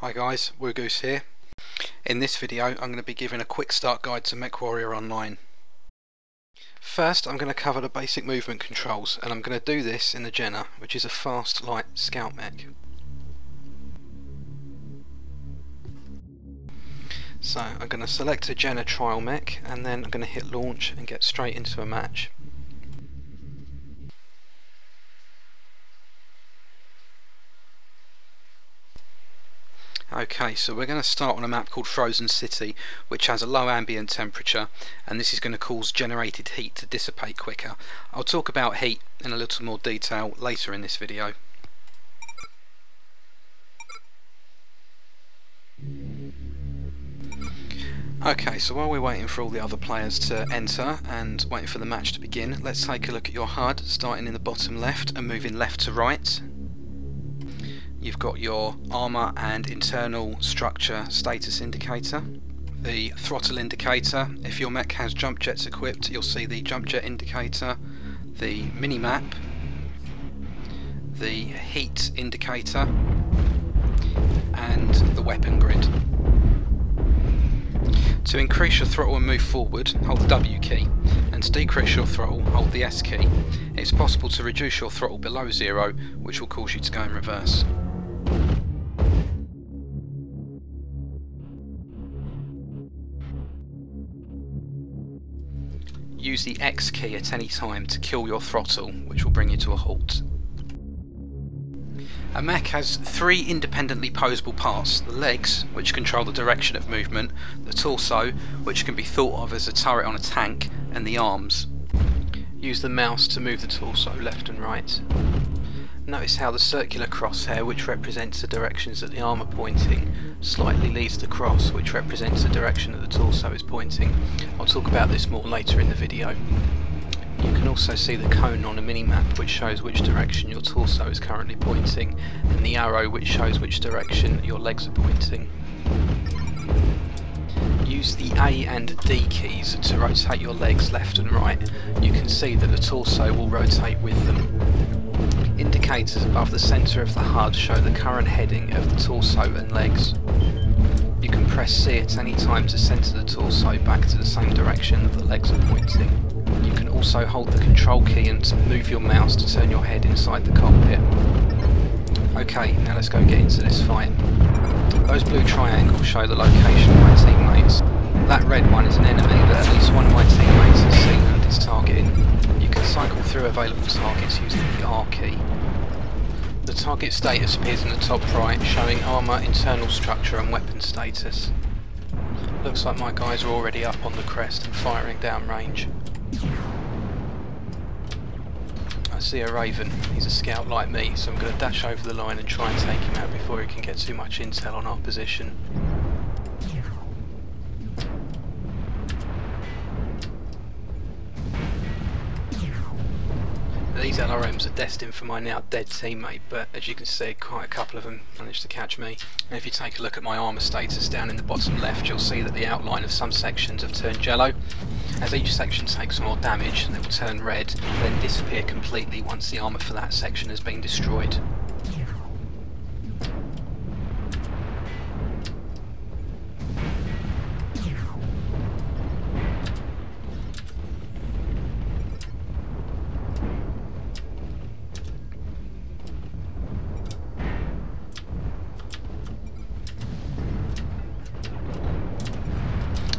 Hi guys, Woogoose here. In this video I'm going to be giving a quick start guide to Mechwarrior Online. First I'm going to cover the basic movement controls, and I'm going to do this in the Jenna, which is a fast light scout mech. So I'm going to select a Jenna trial mech and then I'm going to hit launch and get straight into a match. Okay, so we're going to start on a map called Frozen City, which has a low ambient temperature, and this is going to cause generated heat to dissipate quicker. I'll talk about heat in a little more detail later in this video. Okay, so while we're waiting for all the other players to enter and waiting for the match to begin, let's take a look at your HUD, starting in the bottom left and moving left to right. You've got your armour and internal structure status indicator, the throttle indicator. If your mech has jump jets equipped, you'll see the jump jet indicator, the mini-map, the heat indicator, and the weapon grid. To increase your throttle and move forward, hold the W key, and to decrease your throttle, hold the S key. It's possible to reduce your throttle below 0, which will cause you to go in reverse. Use the X key at any time to kill your throttle, which will bring you to a halt. A mech has 3 independently posable parts: the legs, which control the direction of movement, the torso, which can be thought of as a turret on a tank, and the arms. Use the mouse to move the torso left and right. Notice how the circular crosshair, which represents the directions that the arm are pointing, slightly leads the cross, which represents the direction that the torso is pointing. I'll talk about this more later in the video. You can also see the cone on a mini-map, which shows which direction your torso is currently pointing, and the arrow, which shows which direction your legs are pointing. Use the A and D keys to rotate your legs left and right. You can see that the torso will rotate with them. Indicators above the centre of the HUD show the current heading of the torso and legs. You can press C at any time to centre the torso back to the same direction that the legs are pointing. You can also hold the control key and move your mouse to turn your head inside the cockpit. Okay, now let's go and get into this fight. Those blue triangles show the location of my teammates. That red one is an enemy that at least one of my teammates has seen and is targeting. You can cycle through available targets using the R key. The target status appears in the top right, showing armour, internal structure and weapon status. Looks like my guys are already up on the crest and firing down range. I see a Raven. He's a scout like me, so I'm going to dash over the line and try and take him out before he can get too much intel on our position. These LRMs are destined for my now dead teammate, but as you can see, quite a couple of them managed to catch me. And if you take a look at my armour status down in the bottom left, you'll see that the outline of some sections have turned yellow. As each section takes more damage, they will turn red, then disappear completely once the armour for that section has been destroyed.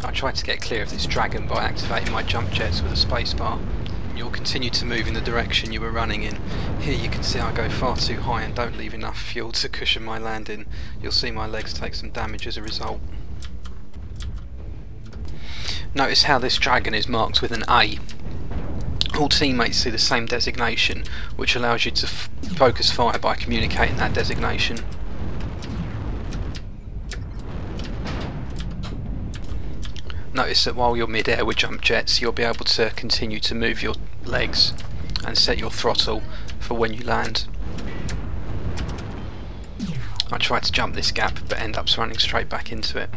I tried to get clear of this dragon by activating my jump jets with a spacebar. You'll continue to move in the direction you were running in. Here you can see I go far too high and don't leave enough fuel to cushion my landing. You'll see my legs take some damage as a result. Notice how this dragon is marked with an A. All teammates see the same designation, which allows you to focus fire by communicating that designation. Notice that while you're mid-air with jump jets, you'll be able to continue to move your legs and set your throttle for when you land. I tried to jump this gap but end up running straight back into it.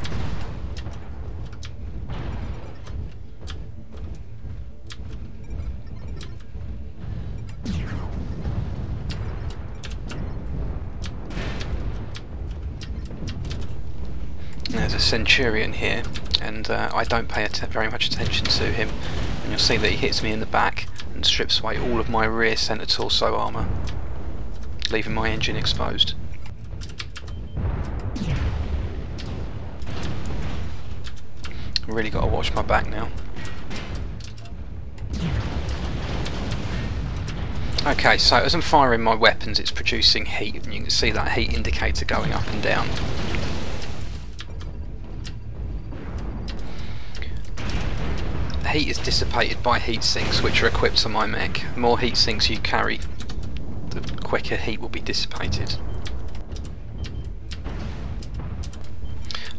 There's a Centurion here, and I don't pay very much attention to him, and you'll see that he hits me in the back and strips away all of my rear centre torso armour, leaving my engine exposed. Really got to watch my back now. Okay, so as I'm firing my weapons, it's producing heat, and you can see that heat indicator going up and down. The heat is dissipated by heat sinks which are equipped on my mech. The more heat sinks you carry, the quicker heat will be dissipated.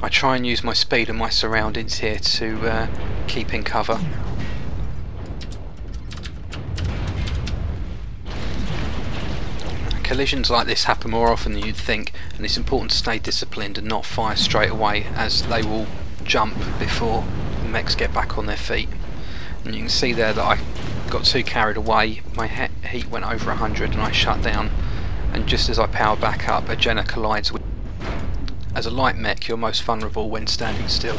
I try and use my speed and my surroundings here to keep in cover. Collisions like this happen more often than you'd think, and it's important to stay disciplined and not fire straight away, as they will jump before the mechs get back on their feet. And you can see there that I got too carried away, my heat went over 100 and I shut down, and just as I power back up, a Jenner collides with. As a light mech, you're most vulnerable when standing still,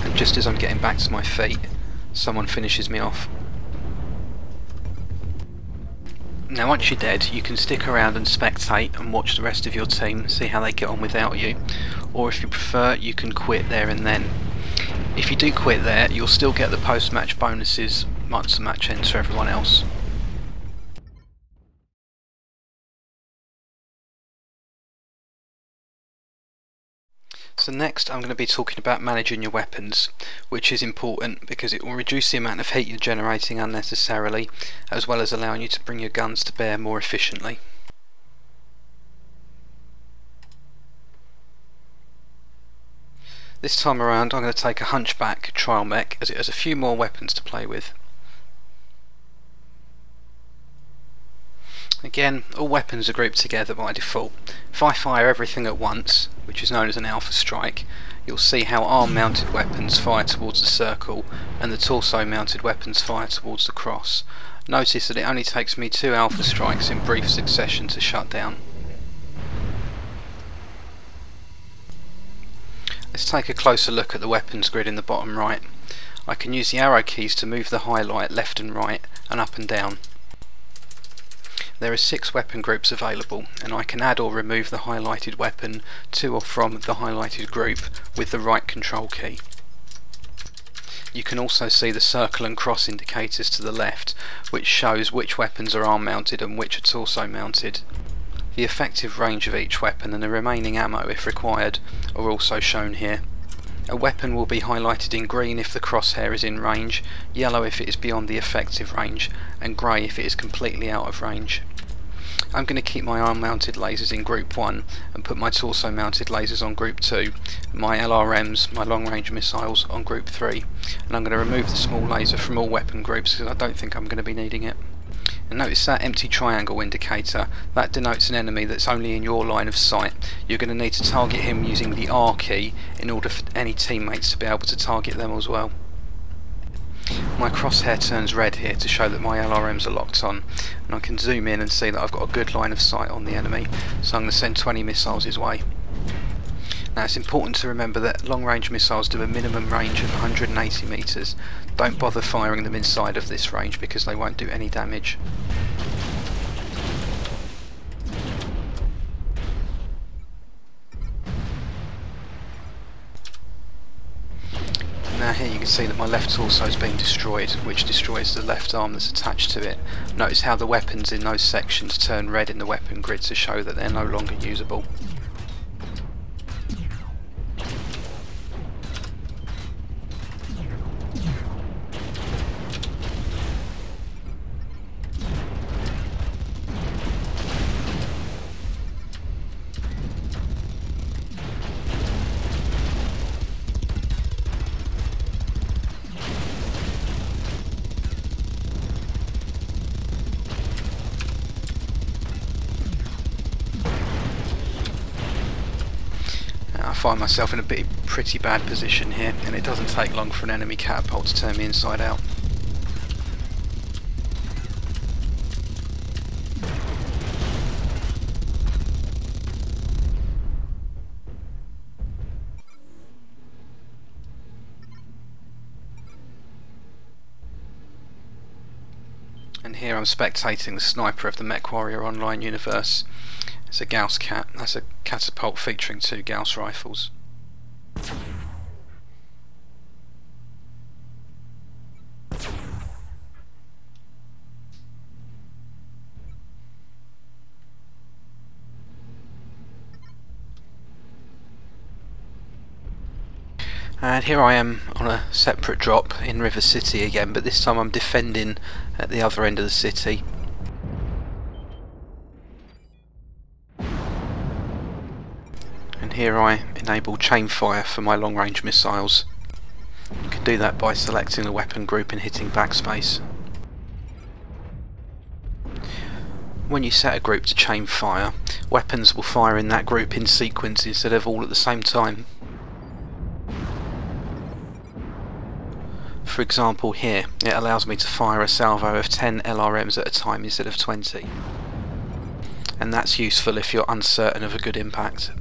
and just as I'm getting back to my feet, someone finishes me off. Now once you're dead, you can stick around and spectate and watch the rest of your team, see how they get on without you, or if you prefer, you can quit there and then. If you do quit there, you'll still get the post-match bonuses once the match ends for everyone else. So next I'm going to be talking about managing your weapons, which is important because it will reduce the amount of heat you're generating unnecessarily, as well as allowing you to bring your guns to bear more efficiently. This time around I'm going to take a Hunchback trial mech, as it has a few more weapons to play with. Again, all weapons are grouped together by default. If I fire everything at once, which is known as an alpha strike, you'll see how arm mounted weapons fire towards the circle and the torso mounted weapons fire towards the cross. Notice that it only takes me 2 alpha strikes in brief succession to shut down. Let's take a closer look at the weapons grid in the bottom right. I can use the arrow keys to move the highlight left and right and up and down. There are 6 weapon groups available, and I can add or remove the highlighted weapon to or from the highlighted group with the right control key. You can also see the circle and cross indicators to the left, which shows which weapons are arm mounted and which are torso mounted. The effective range of each weapon and the remaining ammo if required are also shown here. A weapon will be highlighted in green if the crosshair is in range, yellow if it is beyond the effective range, and grey if it is completely out of range. I'm going to keep my arm mounted lasers in group 1 and put my torso mounted lasers on group 2, my LRMs, my long range missiles, on group 3, and I'm going to remove the small laser from all weapon groups because I don't think I'm going to be needing it. And notice that empty triangle indicator, that denotes an enemy that's only in your line of sight. You're going to need to target him using the R key in order for any teammates to be able to target them as well. My crosshair turns red here to show that my LRMs are locked on, and I can zoom in and see that I've got a good line of sight on the enemy, so I'm going to send 20 missiles his way. Now it's important to remember that long range missiles do a minimum range of 180 metres. Don't bother firing them inside of this range because they won't do any damage. Now here you can see that my left torso is being destroyed, which destroys the left arm that's attached to it. Notice how the weapons in those sections turn red in the weapon grid to show that they're no longer usable. I find myself in a pretty bad position here, and it doesn't take long for an enemy catapult to turn me inside out. And here I'm spectating the sniper of the Mechwarrior online universe. It's a Gauss cat. That's a catapult featuring 2 Gauss rifles. And here I am on a separate drop in River City again, but this time I'm defending at the other end of the city. And here I enable chain fire for my long range missiles. You can do that by selecting the weapon group and hitting backspace. When you set a group to chain fire, weapons will fire in that group in sequence instead of all at the same time. For example here, it allows me to fire a salvo of 10 LRMs at a time instead of 20. And that's useful if you're uncertain of a good impact.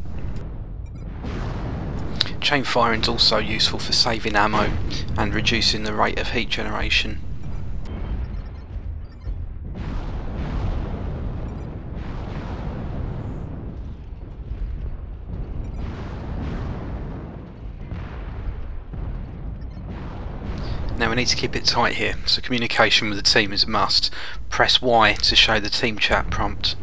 Chain firing is also useful for saving ammo and reducing the rate of heat generation. Now we need to keep it tight here, so communication with the team is a must. Press Y to show the team chat prompt.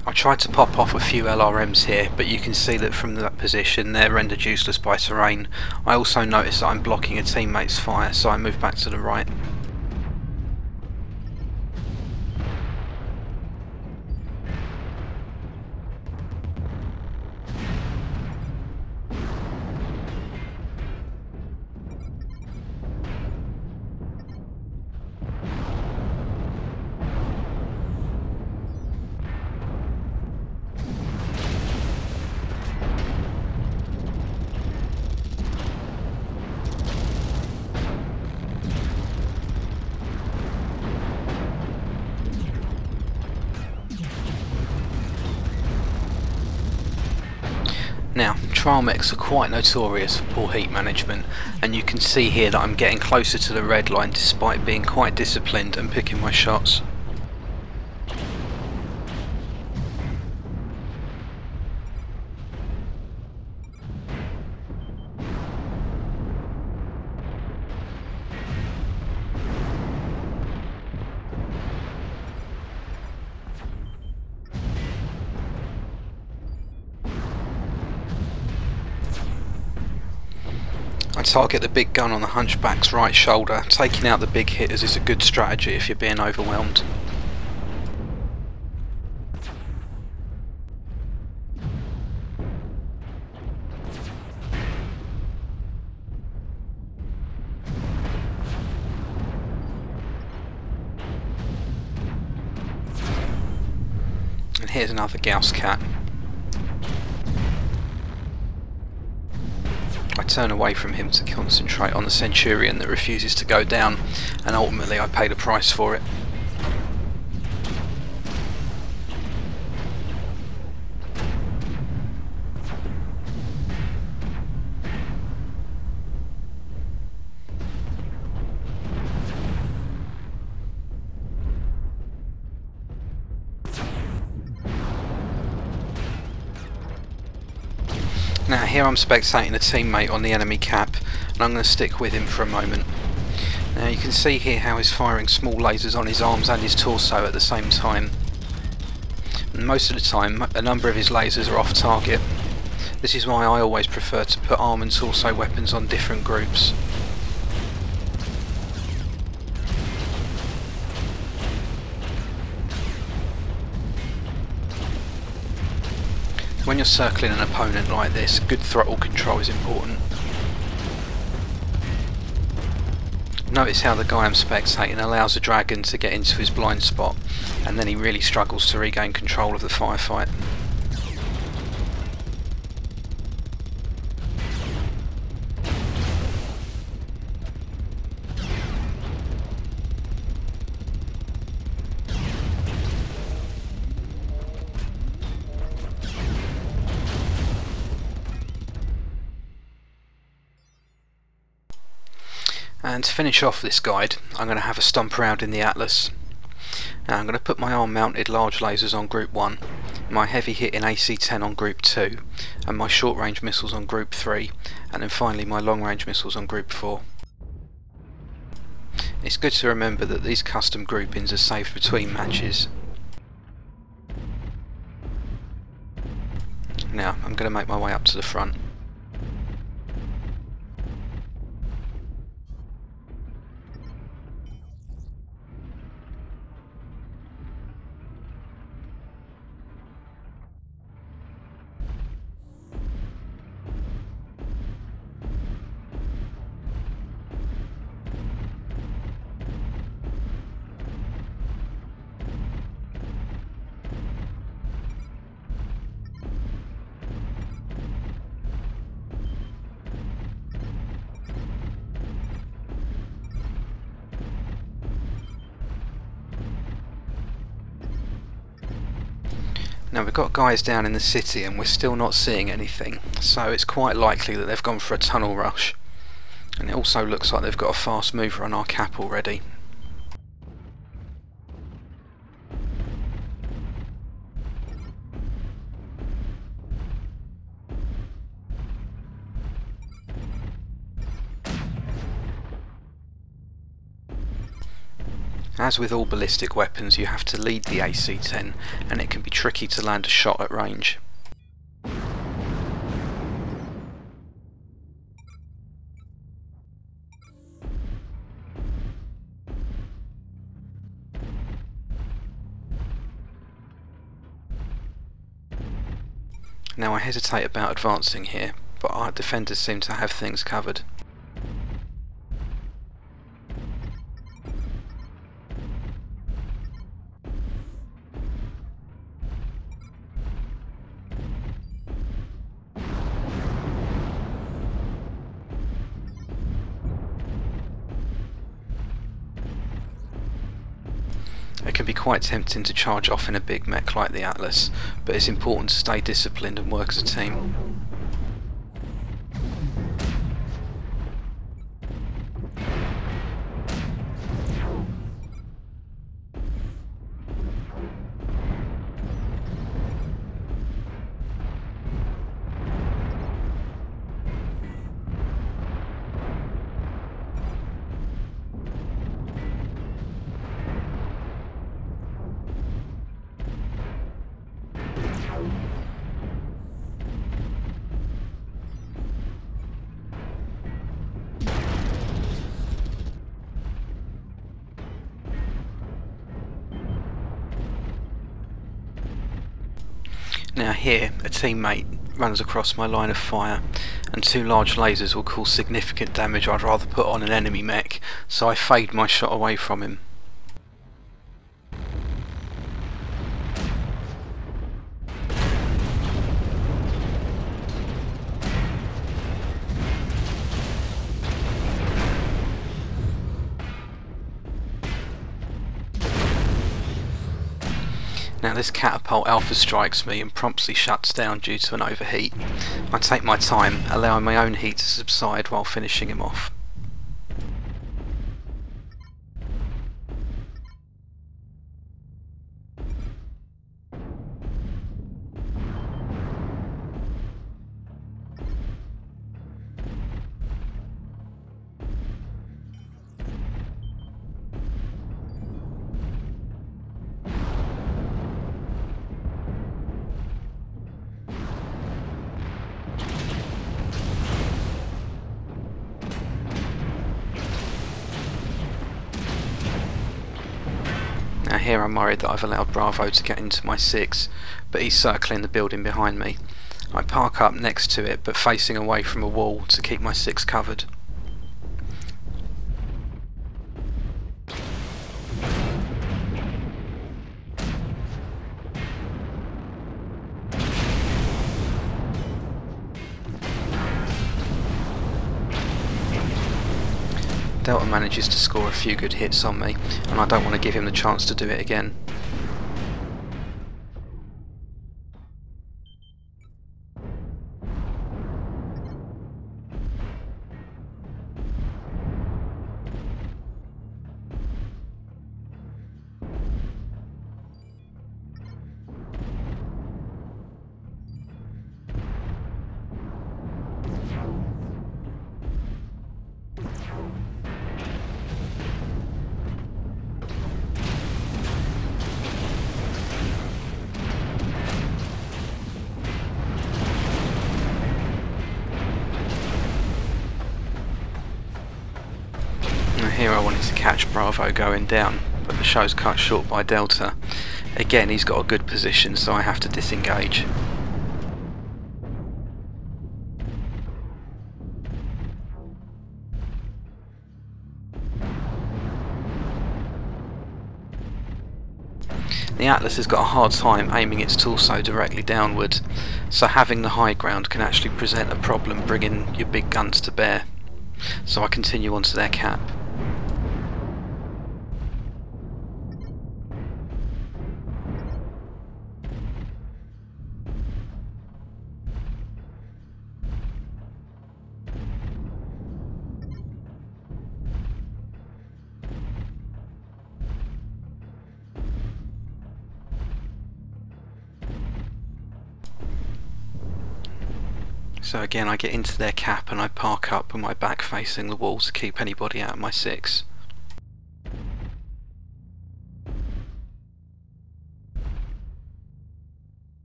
I tried to pop off a few LRMs here, but you can see that from that position they're rendered useless by terrain. I also noticed that I'm blocking a teammate's fire, so I move back to the right. Now, trial mechs are quite notorious for poor heat management, and you can see here that I'm getting closer to the red line despite being quite disciplined and picking my shots. I target the big gun on the hunchback's right shoulder. Taking out the big hitters is a good strategy if you're being overwhelmed. And here's another Gauss cat. I turn away from him to concentrate on the Centurion that refuses to go down, and ultimately I paid a price for it. Now here I'm spectating a teammate on the enemy cap, and I'm going to stick with him for a moment. Now you can see here how he's firing small lasers on his arms and his torso at the same time. And most of the time a number of his lasers are off target. This is why I always prefer to put arm and torso weapons on different groups. When you're circling an opponent like this, good throttle control is important. Notice how the guy I'm spectating allows a dragon to get into his blind spot, and then he really struggles to regain control of the firefight. And to finish off this guide, I'm going to have a stomp around in the Atlas. Now I'm going to put my arm mounted large lasers on Group 1, my heavy hitting AC-10 on Group 2, and my short range missiles on Group 3, and then finally my long range missiles on Group 4. It's good to remember that these custom groupings are saved between matches. Now I'm going to make my way up to the front. Now we've got guys down in the city and we're still not seeing anything, so it's quite likely that they've gone for a tunnel rush. And it also looks like they've got a fast mover on our cap already. As with all ballistic weapons, you have to lead the AC-10, and it can be tricky to land a shot at range. Now I hesitate about advancing here, but our defenders seem to have things covered. It can be quite tempting to charge off in a big mech like the Atlas, but it's important to stay disciplined and work as a team. Now here, a teammate runs across my line of fire, and two large lasers will cause significant damage I'd rather put on an enemy mech, so I fade my shot away from him. Now this catapult alpha strikes me and promptly shuts down due to an overheat. I take my time, allowing my own heat to subside while finishing him off. Now here I'm worried that I've allowed Bravo to get into my 6, but he's circling the building behind me. I park up next to it, but facing away from a wall to keep my 6 covered. Delta manages to score a few good hits on me, and I don't want to give him the chance to do it again. I wanted to catch Bravo going down, but the show's cut short by Delta. Again, he's got a good position, so I have to disengage. The Atlas has got a hard time aiming its torso directly downward, so having the high ground can actually present a problem bringing your big guns to bear. So I continue onto their cap. So again, I get into their cap and I park up with my back facing the wall to keep anybody out of my 6.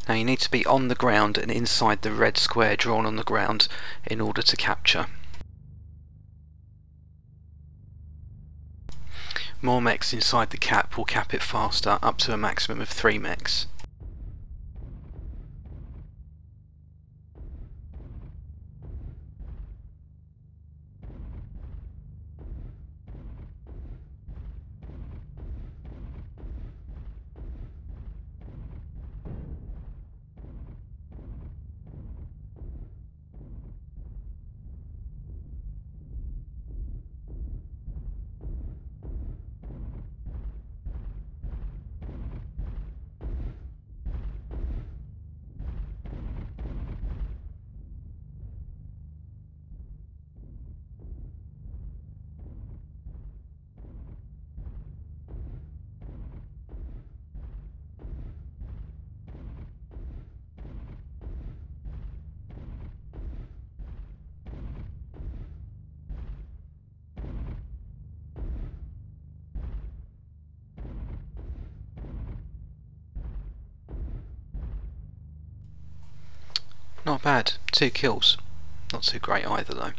Now you need to be on the ground and inside the red square drawn on the ground in order to capture. More mechs inside the cap will cap it faster, up to a maximum of 3 mechs. Not bad, 2 kills. Not too great either though.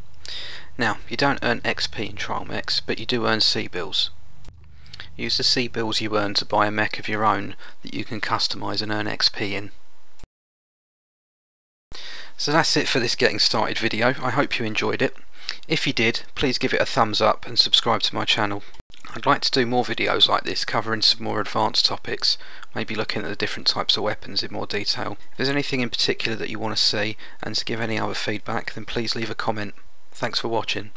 Now, you don't earn XP in trial mechs, but you do earn C-bills. Use the C-bills you earn to buy a mech of your own that you can customise and earn XP in. So that's it for this getting started video. I hope you enjoyed it. If you did, please give it a thumbs up and subscribe to my channel. I'd like to do more videos like this covering some more advanced topics, maybe looking at the different types of weapons in more detail. If there's anything in particular that you want to see and to give any other feedback, then please leave a comment. Thanks for watching.